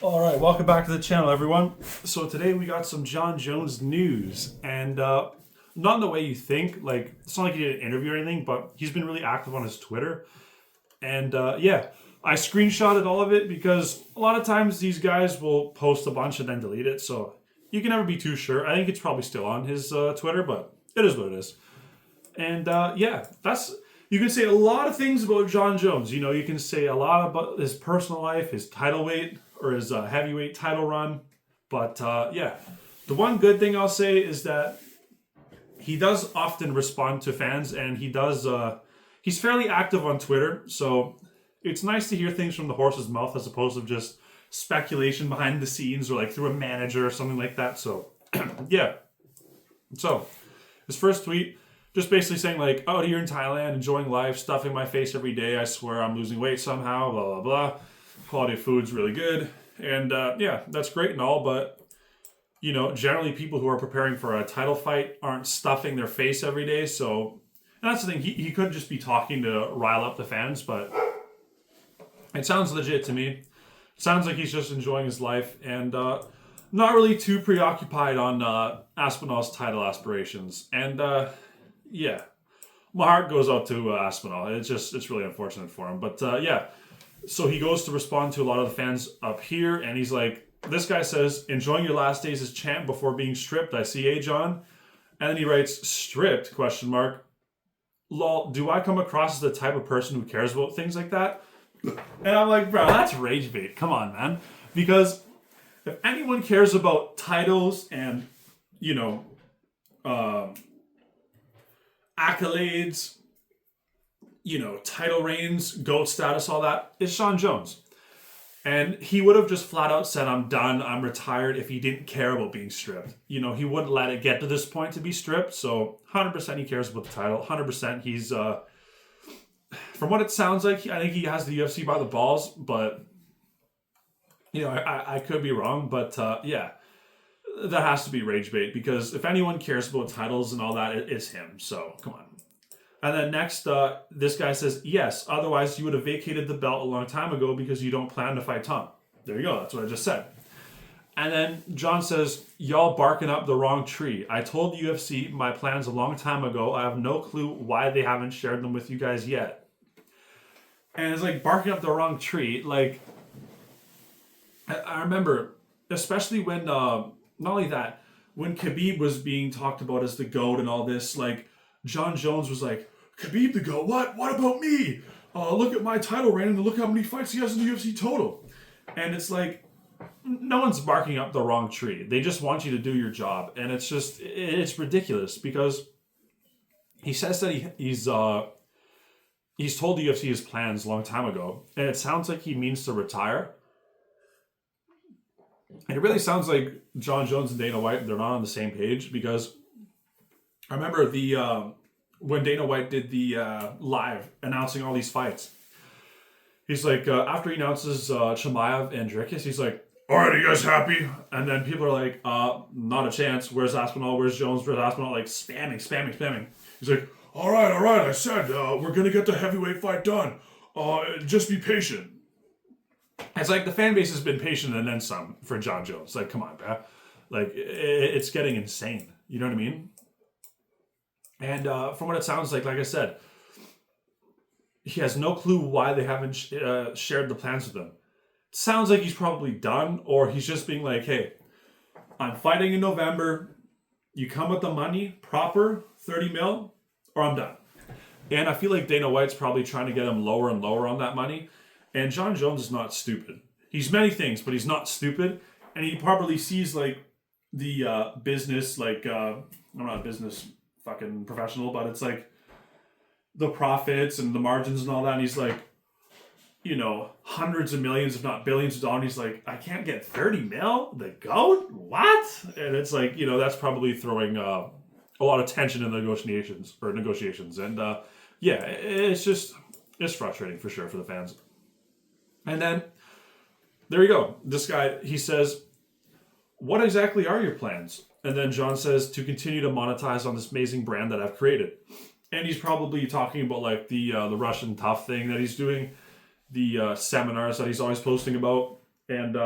All right, welcome back to the channel, everyone. So today we got some Jon Jones news, and not in the way you think. Like, it's not like he did an interview or anything, but he's been really active on his Twitter. And yeah, I screenshotted all of it because a lot of times these guys will post a bunch and then delete it, so you can never be too sure. I think it's probably still on his Twitter, but it is what it is. And yeah, that's you can say a lot of things about Jon Jones. You know, you can say a lot about his personal life, his title weight, or his heavyweight title run. But yeah, the one good thing I'll say is that he does often respond to fans, and he does. He's fairly active on Twitter, so it's nice to hear things from the horse's mouth as opposed to just speculation behind the scenes or like through a manager or something like that. So yeah. So his first tweet, just basically saying like, "Out here in Thailand, enjoying life, stuffing my face every day. I swear I'm losing weight somehow. Blah blah blah. Quality of food's really good, and yeah, that's great and all, but." You know, generally people who are preparing for a title fight aren't stuffing their face every day. So and that's the thing. He could just be talking to rile up the fans, but it sounds legit to me. It sounds like he's just enjoying his life and not really too preoccupied on Aspinall's title aspirations. And yeah, my heart goes out to Aspinall. It's really unfortunate for him. But yeah, so he goes to respond to a lot of the fans up here, and he's like, this guy says, enjoying your last days as champ before being stripped. I see, John. And then he writes, stripped, question mark. Lol, do I come across as the type of person who cares about things like that? And I'm like, bro, that's rage bait. Come on, man. Because if anyone cares about titles and, you know, accolades, you know, title reigns, GOAT status, all that, it's Jon Jones. And he would have just flat out said, I'm done, I'm retired, if he didn't care about being stripped. You know, he wouldn't let it get to this point to be stripped. So 100% he cares about the title. 100% he's, from what it sounds like, I think he has the UFC by the balls. But, you know, I could be wrong. But yeah, that has to be rage bait. Because if anyone cares about titles and all that, it's him. So come on. And then next, this guy says, yes, otherwise you would have vacated the belt a long time ago because you don't plan to fight Tom. There you go, that's what I just said. And then Jon says, y'all barking up the wrong tree. I told the UFC my plans a long time ago. I have no clue why they haven't shared them with you guys yet. And it's like barking up the wrong tree. Like, I remember, especially when, not only that, when Khabib was being talked about as the GOAT and all this, like, Jon Jones was like, Khabib the GOAT? What? What about me? Look at my title reign and look how many fights he has in the UFC total. And it's like, no one's barking up the wrong tree. They just want you to do your job. And it's just, it's ridiculous because he says that he's told the UFC his plans a long time ago. And it sounds like he means to retire. And it really sounds like Jon Jones and Dana White, they're not on the same page because I remember when Dana White did the live announcing all these fights. He's like, after he announces Chimaev and Dricus, he's like, all right, are you guys happy? And then people are like, not a chance. Where's Aspinall? Where's Jones? Where's Aspinall? Like spamming. He's like, all right. I said, we're going to get the heavyweight fight done. Just be patient. It's like the fan base has been patient and then some for Jon Jones. Like, come on, bro. Like, it's getting insane. You know what I mean? And from what it sounds like I said, he has no clue why they haven't shared the plans with him. It sounds like he's probably done, or he's just being like, hey, I'm fighting in November. You come with the money, proper, 30 mil, or I'm done. And I feel like Dana White's probably trying to get him lower and lower on that money. And Jon Jones is not stupid. He's many things, but he's not stupid. And he probably sees, like, the business, like, I'm not a business fucking professional, but it's like the profits and the margins and all that. And he's like, you know, hundreds of millions, if not billions of dollars. He's like, I can't get 30 mil? The GOAT? What? And it's like, you know, that's probably throwing a lot of tension in the negotiations. And yeah, it's frustrating for sure for the fans. And then there you go. This guy, he says, what exactly are your plans? And then Jon says, to continue to monetize on this amazing brand that I've created. And he's probably talking about like the Russian Tough thing that he's doing, the seminars that he's always posting about. And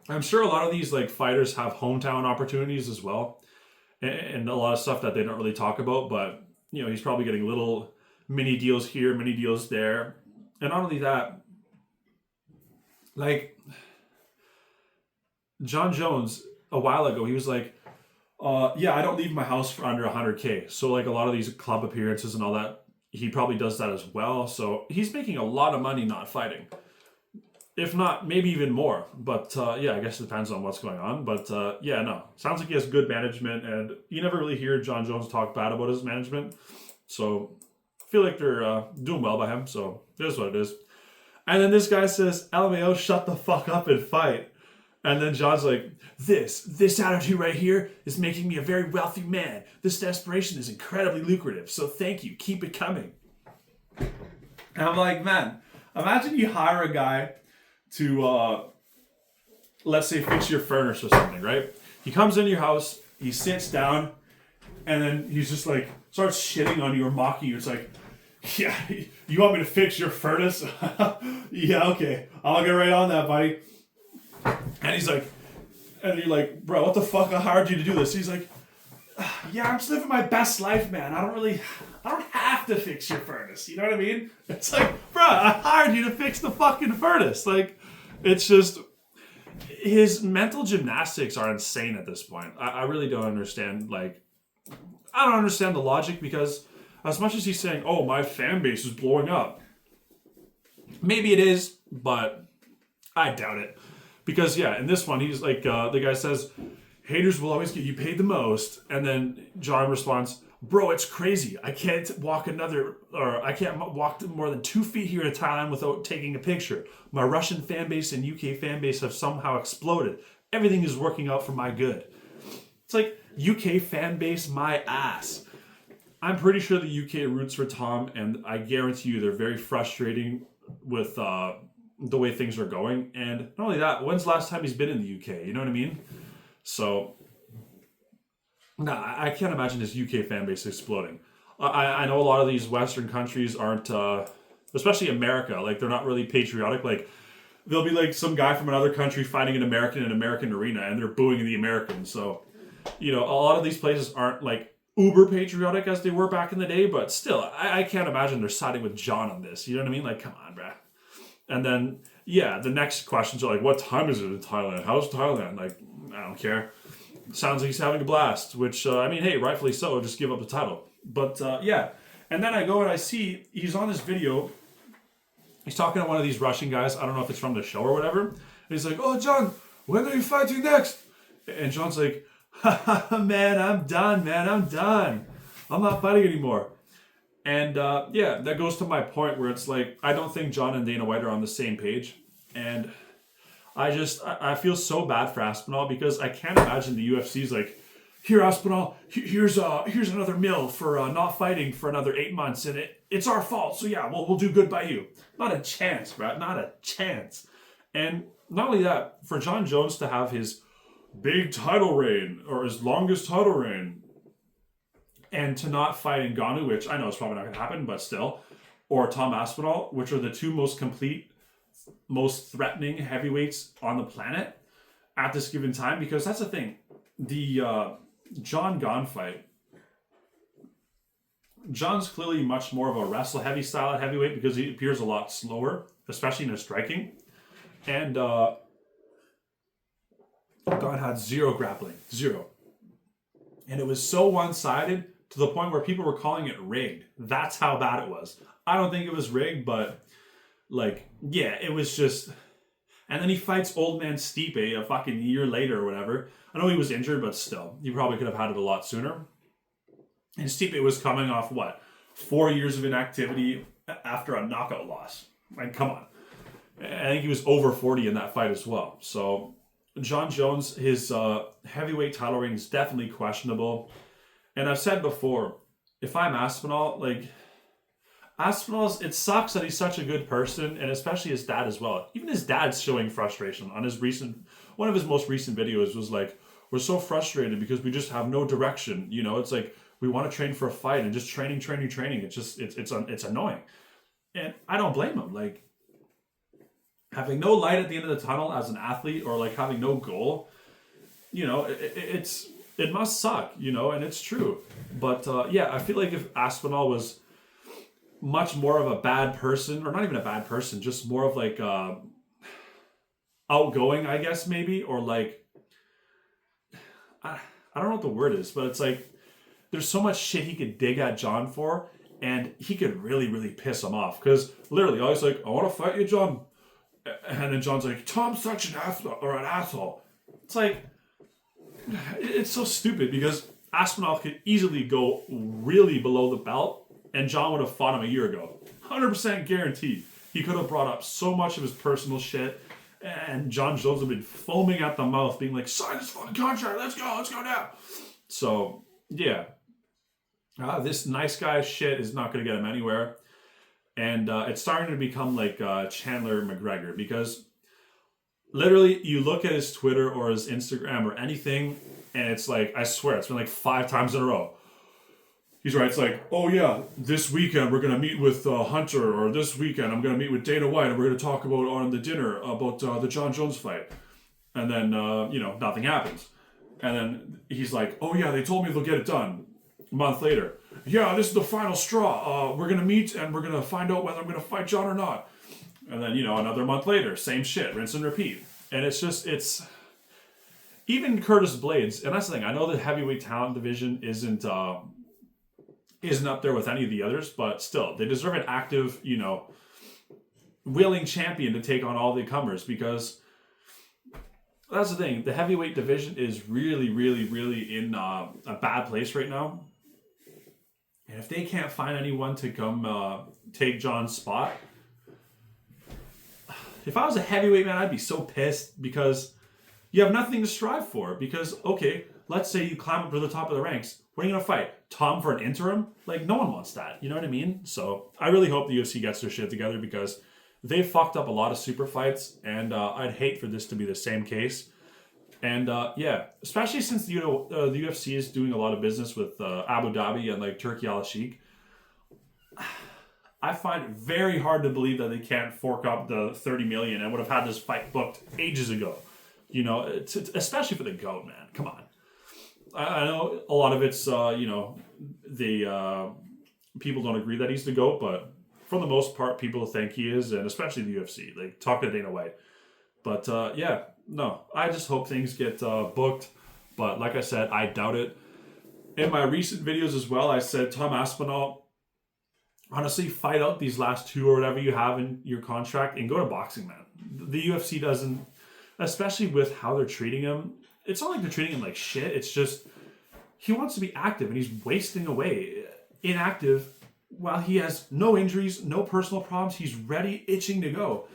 I'm sure a lot of these like fighters have hometown opportunities as well, and a lot of stuff that they don't really talk about. But you know, he's probably getting little mini deals here, mini deals there, and not only that, like John Jones a while ago, he was like, yeah, I don't leave my house for under 100K. So like a lot of these club appearances and all that, he probably does that as well. So he's making a lot of money not fighting. If not, maybe even more. But yeah, I guess it depends on what's going on. But yeah, no. Sounds like he has good management, and you never really hear John Jones talk bad about his management. So I feel like they're doing well by him. So it is what it is. And then this guy says, LMAO, shut the fuck up and fight. And then John's like, this attitude right here is making me a very wealthy man. This desperation is incredibly lucrative. So thank you. Keep it coming. And I'm like, man, imagine you hire a guy to, let's say, fix your furnace or something, right? He comes into your house, he sits down, and then he's just like, starts shitting on you or mocking you. It's like, yeah, you want me to fix your furnace? Yeah, okay. I'll get right on that, buddy. And he's like, and you're like, bro, what the fuck? I hired you to do this. He's like, yeah, I'm just living my best life, man. I don't have to fix your furnace. You know what I mean? It's like, bro, I hired you to fix the fucking furnace. Like, it's just, his mental gymnastics are insane at this point. I really don't understand, like, I don't understand the logic, because as much as he's saying, oh, my fan base is blowing up, maybe it is, but I doubt it. Because, yeah, in this one, he's like, the guy says, haters will always get you paid the most. And then John responds, bro, it's crazy. I can't walk more than 2 feet here in Thailand without taking a picture. My Russian fan base and UK fan base have somehow exploded. Everything is working out for my good. It's like, UK fan base, my ass. I'm pretty sure the UK roots for Tom, and I guarantee you they're very frustrating with the way things are going. And not only that, when's the last time he's been in the UK? You know what I mean? So, I can't imagine his UK fan base exploding. I know a lot of these Western countries aren't, especially America, like they're not really patriotic. Like there'll be like some guy from another country fighting an American in an American arena, and they're booing the Americans. So, you know, a lot of these places aren't like uber patriotic as they were back in the day, but still, I can't imagine they're siding with John on this. You know what I mean? Like, come on, bruh. And then, yeah, the next questions are like, what time is it in Thailand? How's Thailand? Like, I don't care. Sounds like he's having a blast, which, I mean, hey, rightfully so, just give up the title. But, yeah. And then I go and I see he's on this video. He's talking to one of these Russian guys. I don't know if it's from the show or whatever. And he's like, oh, John, when are you fighting next? And John's like, man, I'm done, man. I'm done. I'm not fighting anymore. And yeah, that goes to my point where it's like, I don't think John and Dana White are on the same page. And I feel so bad for Aspinall, because I can't imagine the UFC's like, here, Aspinall, here's another mil for not fighting for another 8 months, and it's our fault. So yeah, we'll do good by you. Not a chance, bro. Not a chance. And not only that, for John Jones to have his big title reign, or his longest title reign, and to not fight Ngannou, which I know is probably not going to happen, but still, or Tom Aspinall, which are the two most complete, most threatening heavyweights on the planet at this given time. Because that's the thing, the John Gane fight, John's clearly much more of a wrestle heavy style at heavyweight, because he appears a lot slower, especially in his striking. And Gane had zero grappling, zero. And it was so one-sided to the point where people were calling it rigged. That's how bad it was. I don't think it was rigged, but like, yeah, it was just. And then he fights old man Stipe a fucking year later or whatever. I know he was injured, but still, he probably could have had it a lot sooner. And Stipe was coming off, what, 4 years of inactivity after a knockout loss. Like, come on. I think he was over 40 in that fight as well. So John Jones, his heavyweight title reign is definitely questionable. And I've said before, if I'm Aspinall, like, Aspinall's, it sucks that he's such a good person, and especially his dad as well. Even his dad's showing frustration on his one of his most recent videos was like, we're so frustrated because we just have no direction. You know, it's like, we want to train for a fight and just training. It's just, it's annoying. And I don't blame him. Like, having no light at the end of the tunnel as an athlete, or like having no goal, it must suck, and it's true. But yeah, I feel like if Aspinall was much more of a bad person, or not even a bad person, just more of like outgoing, I guess, maybe, or like I don't know what the word is, but it's like there's so much shit he could dig at John for, and he could really, really piss him off. Because literally, I was like, I want to fight you, John. And then John's like, Tom's such an asshole. It's like, it's so stupid because Aspinall could easily go really below the belt, and John would have fought him a year ago. 100% guaranteed. He could have brought up so much of his personal shit, and John Jones would have been foaming at the mouth, being like, sign this fucking contract, let's go now. So, yeah. This nice guy shit is not going to get him anywhere. And it's starting to become like Chandler McGregor, because literally you look at his Twitter or his Instagram or anything, and it's like, I swear, it's been like 5 times in a row. He's right. It's like, oh yeah, this weekend we're going to meet with Hunter, or this weekend I'm going to meet with Dana White, and we're going to talk about on the dinner about the John Jones fight. And then, nothing happens. And then he's like, oh yeah, they told me they'll get it done. A month later, yeah, this is the final straw. We're going to meet and we're going to find out whether I'm going to fight John or not. And then, another month later, same shit, rinse and repeat. And it's even Curtis Blades, and that's the thing, I know the heavyweight talent division isn't up there with any of the others, but still, they deserve an active, willing champion to take on all the comers, because that's the thing, the heavyweight division is really, really, really in a bad place right now. And if they can't find anyone to come take John's spot, if I was a heavyweight man, I'd be so pissed, because you have nothing to strive for. Because, okay, let's say you climb up to the top of the ranks. What are you going to fight? Tom for an interim? Like, no one wants that. You know what I mean? So I really hope the UFC gets their shit together, because they fucked up a lot of super fights, and I'd hate for this to be the same case. And yeah, especially since the UFC is doing a lot of business with Abu Dhabi and like Turkey Al-Sheikh, I find it very hard to believe that they can't fork up the $30 million and would have had this fight booked ages ago. It's especially for the GOAT, man. Come on. I know a lot of it's the people don't agree that he's the GOAT, but for the most part, people think he is, and especially the UFC. Like, talk to Dana White. But yeah. No, I just hope things get booked. But like I said, I doubt it. In my recent videos as well, I said, Tom Aspinall, honestly, fight out these last 2 or whatever you have in your contract and go to boxing, man. The UFC doesn't, especially with how they're treating him, it's not like they're treating him like shit. It's just, he wants to be active, and he's wasting away inactive while he has no injuries, no personal problems. He's ready, itching to go.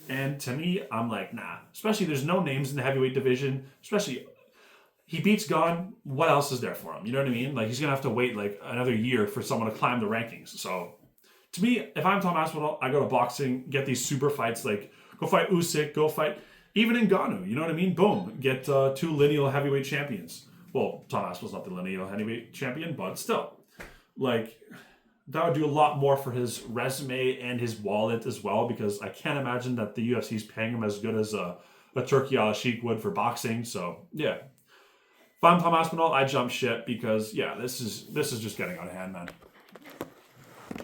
And to me, I'm like, nah. Especially there's no names in the heavyweight division. Especially, he beats Gon. What else is there for him? You know what I mean? Like, he's going to have to wait like another year for someone to climb the rankings. So, to me, if I'm Tom Aspinall, I go to boxing, get these super fights. Like, go fight Usyk, go fight even Ngannou. You know what I mean? Boom. Get 2 lineal heavyweight champions. Well, Tom Aspinall's not the lineal heavyweight champion, but still. Like, that would do a lot more for his resume and his wallet as well, because I can't imagine that the UFC is paying him as good as a Turkey Al-Sheikh would for boxing. So, yeah. If I'm Tom Aspinall, I jump ship, because, yeah, this is just getting out of hand, man.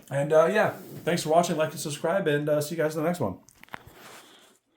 And, yeah, thanks for watching. Like and subscribe, and see you guys in the next one.